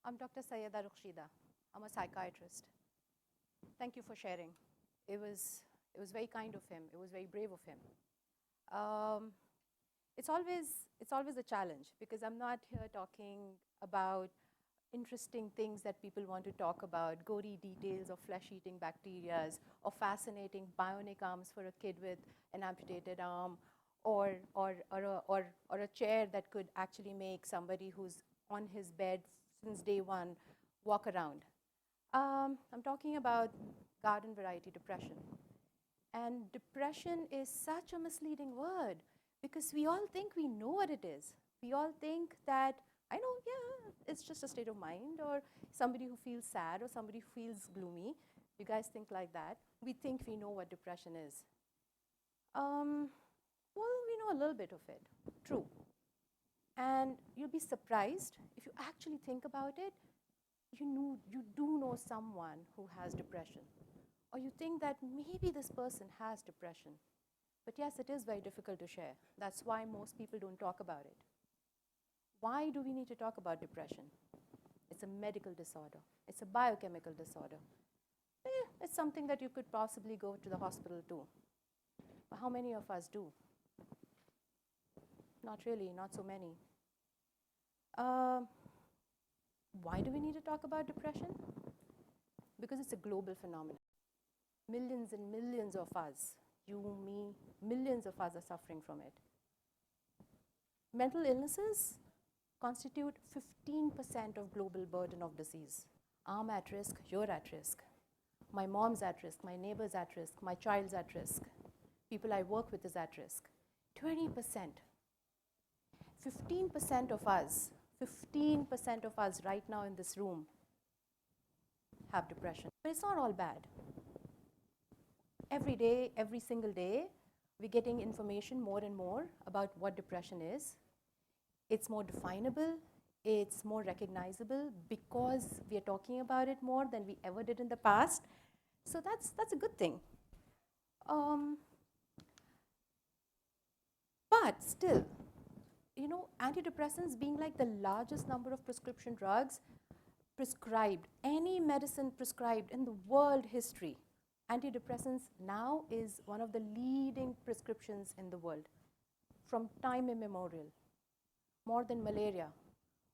I'm Dr. Syeda Ruksheda. I'm a psychiatrist. Thank you for sharing. It was very kind of him. It was very brave of him. It's always a challenge because I'm not here talking about interesting things that people want to talk about, gory details of flesh-eating bacteria, or fascinating bionic arms for a kid with an amputated arm, or a chair that could actually make somebody who's on his bed since day one walk around. I'm talking about garden variety depression. And depression is such a misleading word because we all think we know what it is. We all think that, I know, yeah, it's just a state of mind, or somebody who feels sad, or somebody who feels gloomy. You guys think like that. We think we know what depression is. Well, we know a little bit of it, true. And you'll be surprised if you actually think about it. You do know someone who has depression, or you think that maybe this person has depression. But yes, it is very difficult to share. That's why most people don't talk about it. Why do we need to talk about depression? It's a medical disorder. It's a biochemical disorder. It's something that you could possibly go to the hospital to. But how many of us do? Not really, not so many. Why do we need to talk about depression? Because it's a global phenomenon. Millions and millions of us, you, me, millions of us are suffering from it. Mental illnesses constitute 15% of global burden of disease. I'm at risk, you're at risk. My mom's at risk, my neighbor's at risk, my child's at risk. People I work with is at risk. 20%. 15% of us, 15% of us right now in this room have depression. But it's not all bad. Every day, every single day, we're getting information more and more about what depression is. It's more definable, it's more recognizable because we are talking about it more than we ever did in the past. So that's a good thing. But still, you know, antidepressants being like the largest number of prescription drugs prescribed, any medicine prescribed in the world history, antidepressants now is one of the leading prescriptions in the world from time immemorial. More than malaria,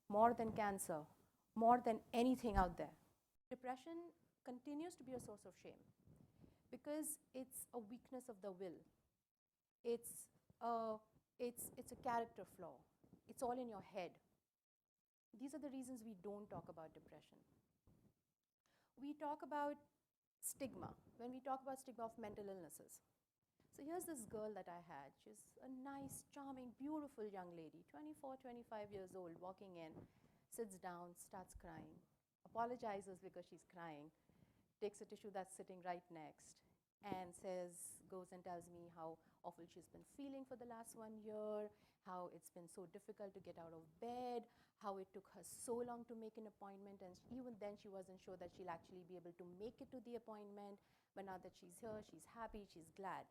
more than cancer, more than anything out there. Depression continues to be a source of shame because it's a weakness of the will. It's a character flaw. It's all in your head. These are the reasons we don't talk about depression. We talk about stigma, when we talk about stigma of mental illnesses. So here's this girl that I had. She's a nice, charming, beautiful young lady, 24, 25 years old, walking in, sits down, starts crying, apologizes because she's crying, takes a tissue that's sitting right next, and goes and tells me how awful she's been feeling for the last 1 year, how it's been so difficult to get out of bed, how it took her so long to make an appointment, and even then she wasn't sure that she'll actually be able to make it to the appointment, but now that she's here, she's happy, she's glad.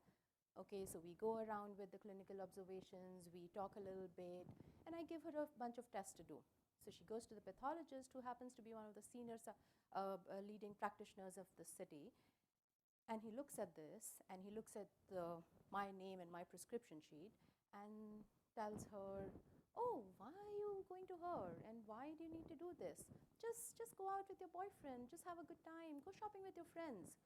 Okay, so we go around with the clinical observations, we talk a little bit, and I give her a bunch of tests to do. So she goes to the pathologist, who happens to be one of the senior leading practitioners of the city, and he looks at this, and he looks at my name and my prescription sheet, and tells her, oh, why are you going to her, and why do you need to do this? Just go out with your boyfriend, just have a good time, go shopping with your friends.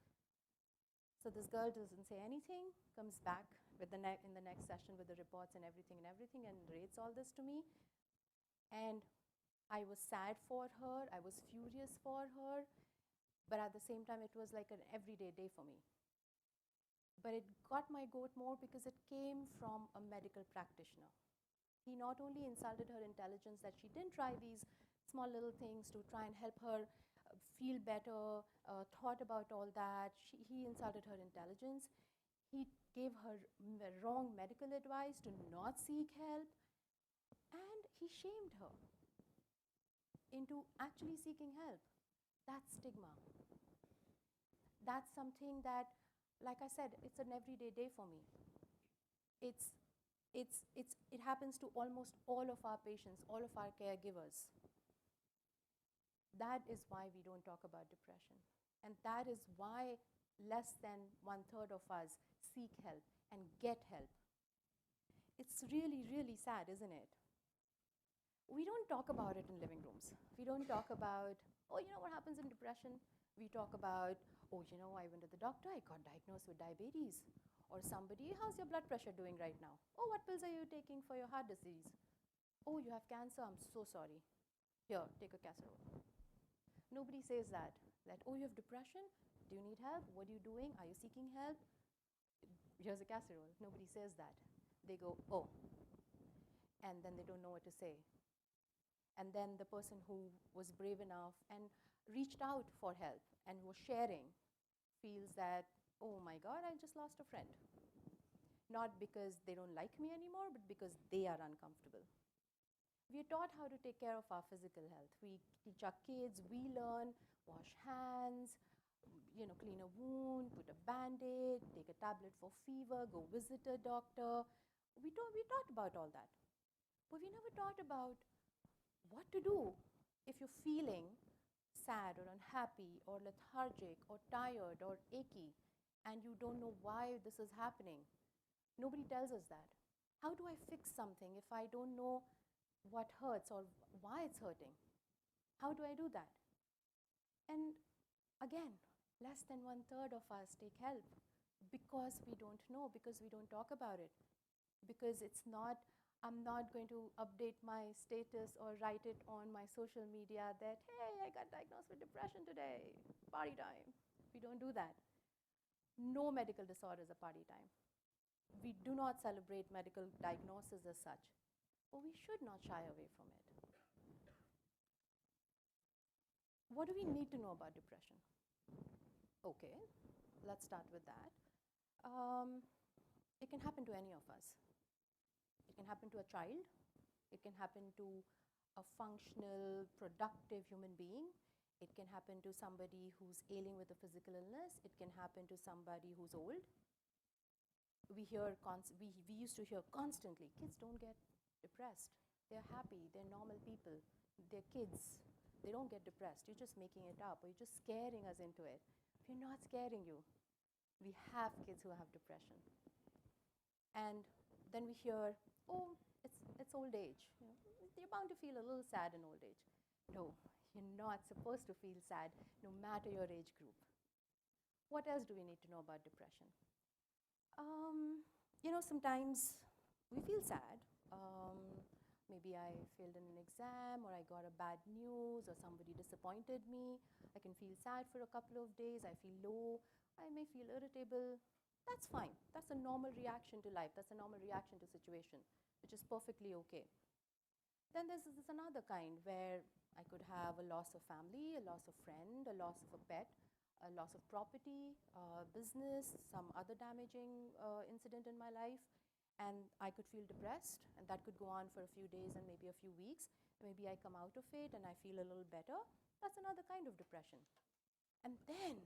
So this girl doesn't say anything, comes back with in the next session with the reports and everything, and rates all this to me. And I was sad for her, I was furious for her, but at the same time it was like an everyday day for me. But it got my goat more because it came from a medical practitioner. He not only insulted her intelligence that she didn't try these small little things to try and help her feel better, thought about all that. He insulted her intelligence. He gave her wrong medical advice to not seek help. And he shamed her into actually seeking help. That's stigma. That's something that, like I said, it's an everyday day for me. It happens to almost all of our patients, all of our caregivers. That is why we don't talk about depression. And that is why less than 1/3 of us seek help and get help. It's really, really sad, isn't it? We don't talk about it in living rooms. We don't talk about, oh, you know what happens in depression? We talk about, oh, you know, I went to the doctor, I got diagnosed with diabetes. Or somebody, how's your blood pressure doing right now? Oh, what pills are you taking for your heart disease? Oh, you have cancer, I'm so sorry. Here, take a casserole. Nobody says that, oh, you have depression? Do you need help? What are you doing? Are you seeking help? Here's a casserole. Nobody says that. They go, oh, and then they don't know what to say. And then the person who was brave enough and reached out for help and was sharing feels that, oh my God, I just lost a friend. Not because they don't like me anymore, but because they are uncomfortable. We are taught how to take care of our physical health. We teach our kids, we learn, wash hands, clean a wound, put a Band-Aid, take a tablet for fever, go visit a doctor. We taught about all that. But we never taught about what to do if you're feeling sad or unhappy or lethargic or tired or achy and you don't know why this is happening. Nobody tells us that. How do I fix something if I don't know what hurts or why it's hurting? How do I do that? And again, less than 1/3 of us take help because we don't know, because we don't talk about it, because it's not, I'm not going to update my status or write it on my social media that, hey, I got diagnosed with depression today, party time. We don't do that. No medical disorder is a party time. We do not celebrate medical diagnosis as such, but we should not shy away from it. What do we need to know about depression? Okay, let's start with that. It can happen to any of us. It can happen to a child. It can happen to a functional, productive human being. It can happen to somebody who's ailing with a physical illness. It can happen to somebody who's old. We used to hear constantly, kids don't get depressed. They're happy, they're normal people, they're kids. They don't get depressed. You're just making it up, or you're just scaring us into it. We're not scaring you. We have kids who have depression. And then we hear, oh, it's old age. You're bound to feel a little sad in old age. No, you're not supposed to feel sad, no matter your age group. What else do we need to know about depression? Sometimes we feel sad. Maybe I failed in an exam, or I got a bad news, or somebody disappointed me. I can feel sad for a couple of days. I feel low. I may feel irritable. That's fine. That's a normal reaction to life. That's a normal reaction to situation, which is perfectly okay. Then there's another kind where I could have a loss of family, a loss of friend, a loss of a pet, a loss of property, business, some other damaging incident in my life, and I could feel depressed, and that could go on for a few days and maybe a few weeks. Maybe I come out of it and I feel a little better. That's another kind of depression. And then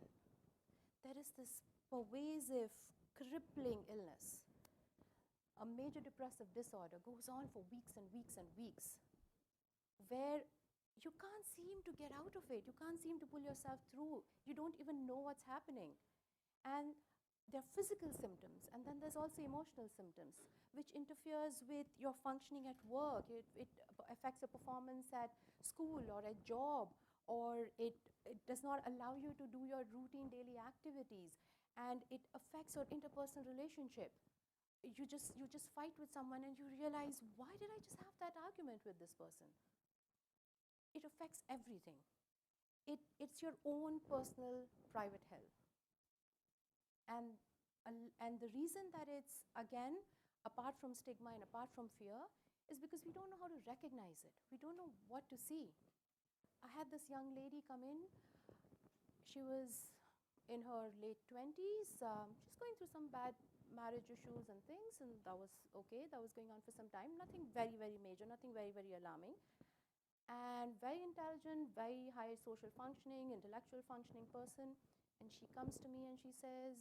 there is this pervasive, crippling illness. A major depressive disorder goes on for weeks and weeks and weeks, where you can't seem to get out of it. You can't seem to pull yourself through. You don't even know what's happening. And there are physical symptoms, and then there's also emotional symptoms, which interferes with your functioning at work. It affects your performance at school or at job, or it does not allow you to do your routine daily activities, and it affects your interpersonal relationship. You just fight with someone and you realize, why did I just have that argument with this person? It affects everything. It's your own personal private health. And the reason that it's, again, apart from stigma and apart from fear, is because we don't know how to recognize it. We don't know what to see. I had this young lady come in. She was in her late 20s. She's going through some bad marriage issues and things, and that was okay. That was going on for some time. Nothing very, very major, nothing very, very alarming. And very intelligent, very high social functioning, intellectual functioning person. And she comes to me and she says,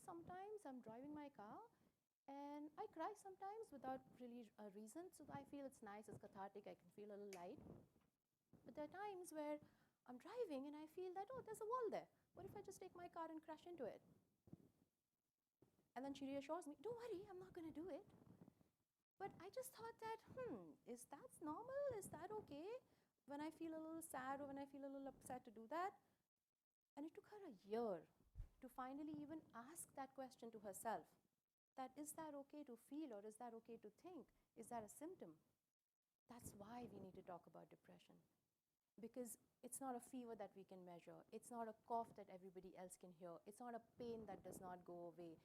sometimes I'm driving my car and I cry sometimes without really a reason. So I feel it's nice, it's cathartic, I can feel a little light. But there are times where I'm driving and I feel that, oh, there's a wall there. What if I just take my car and crash into it? And then she reassures me, don't worry, I'm not going to do it. But I just thought that, is that normal? Is that okay? When I feel a little sad or when I feel a little upset to do that? And it took her a year to finally even ask that question to herself. That is that okay to feel, or is that okay to think? Is that a symptom? That's why we need to talk about depression. Because it's not a fever that we can measure. It's not a cough that everybody else can hear. It's not a pain that does not go away.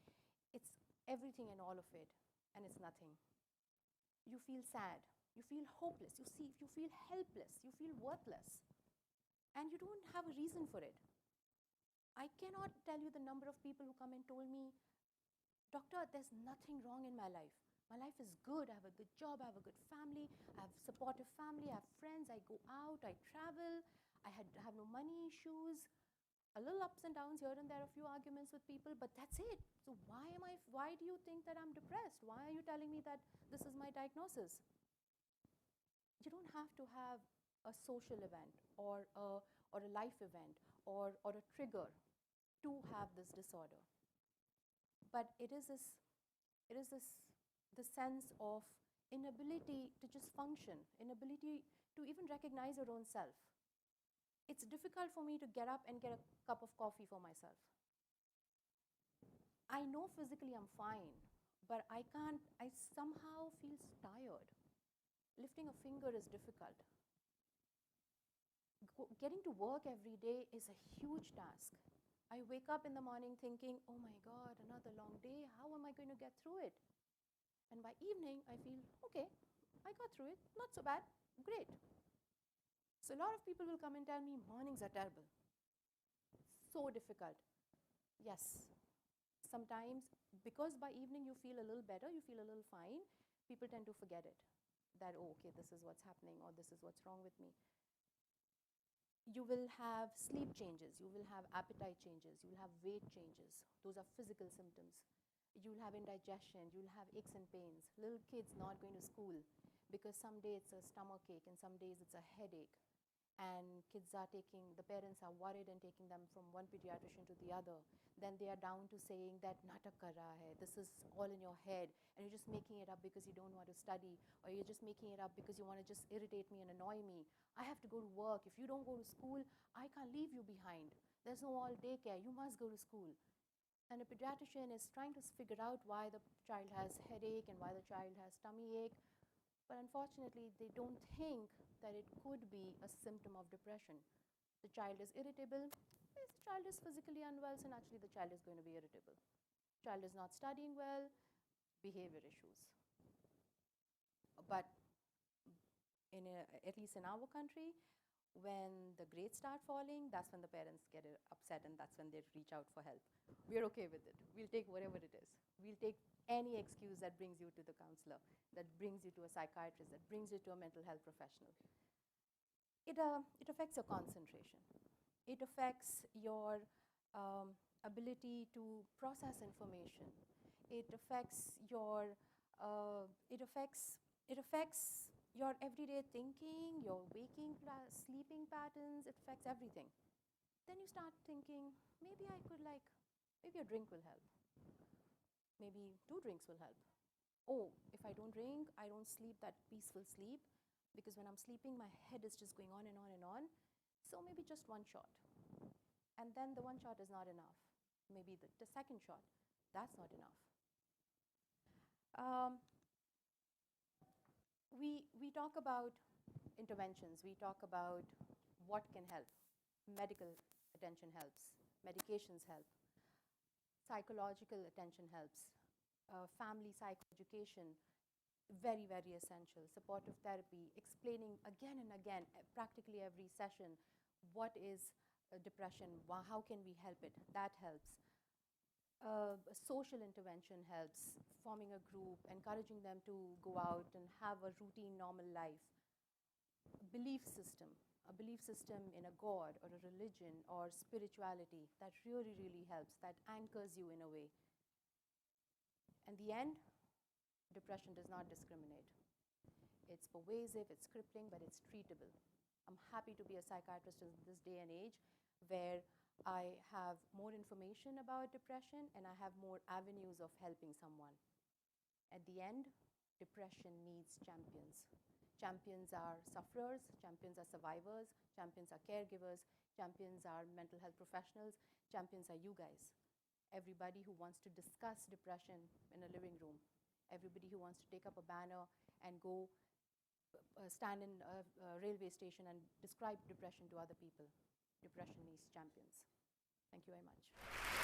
It's everything and all of it, and it's nothing. You feel sad. You feel hopeless. You feel helpless. You feel worthless. And you don't have a reason for it. I cannot tell you the number of people who come and told me, doctor, there's nothing wrong in my life. My life is good. I have a good job. I have a good family. I have a supportive family. I have friends. I go out. I travel. I have no money issues. A little ups and downs here and there, a few arguments with people, but that's it. So why do you think that I'm depressed? Why are you telling me that this is my diagnosis? You don't have to have a social event or a life event or a trigger to have this disorder. But it is the sense of inability to just function, inability to even recognize your own self. It's difficult for me to get up and get a cup of coffee for myself. I know physically I'm fine, but I somehow feel tired. Lifting a finger is difficult. Getting to work every day is a huge task. I wake up in the morning thinking, oh my God, another long day. How am I going to get through it? And by evening, I feel, okay, I got through it. Not so bad. Great. So a lot of people will come and tell me, mornings are terrible. So difficult. Yes. Sometimes, because by evening you feel a little better, you feel a little fine, people tend to forget it. That, oh, okay, this is what's happening, or this is what's wrong with me. You will have sleep changes, you will have appetite changes, you will have weight changes. Those are physical symptoms. You will have indigestion, you will have aches and pains. Little kids not going to school because some day it's a stomach ache and some days it's a headache. And the parents are worried and taking them from one pediatrician to the other. Then they are down to saying that natak kar raha hai, this is all in your head, and you're just making it up because you don't want to study, or you're just making it up because you want to just irritate me and annoy me. I have to go to work. If you don't go to school, I can't leave you behind. There's no all daycare. You must go to school. And a pediatrician is trying to figure out why the child has headache and why the child has tummy ache. But unfortunately, they don't think that it could be a symptom of depression. The child is irritable. Yes, the child is physically unwell, so naturally the child is going to be irritable. Child is not studying well, behavior issues. But at least in our country, when the grades start falling, that's when the parents get upset and that's when they reach out for help. We're okay with it. We'll take whatever it is. We'll take any excuse that brings you to the counselor, that brings you to a psychiatrist, that brings you to a mental health professional. It affects your concentration. It affects your ability to process information. It affects your your everyday thinking, your waking, sleeping patterns. It affects everything. Then you start thinking, maybe maybe a drink will help. Maybe 2 drinks will help. Oh, if I don't drink, I don't sleep that peaceful sleep, because when I'm sleeping, my head is just going on and on and on. So maybe just 1 shot. And then the 1 shot is not enough. Maybe the second shot, that's not enough. We talk about interventions. We talk about what can help. Medical attention helps. Medications help. Psychological attention helps. Family psychoeducation, very, very essential. Supportive therapy, explaining again and again, practically every session, what is depression, how can we help it, that helps. Social intervention helps, forming a group, encouraging them to go out and have a routine, normal life. A belief system in a God or a religion or spirituality, that really, really helps, that anchors you in a way. In the end, depression does not discriminate. It's pervasive, it's crippling, but it's treatable. I'm happy to be a psychiatrist in this day and age where I have more information about depression and I have more avenues of helping someone. At the end, depression needs champions. Champions are sufferers, champions are survivors, champions are caregivers, champions are mental health professionals, champions are you guys. Everybody who wants to discuss depression in a living room, everybody who wants to take up a banner and go stand in a railway station and describe depression to other people. Depression needs champions. Thank you very much.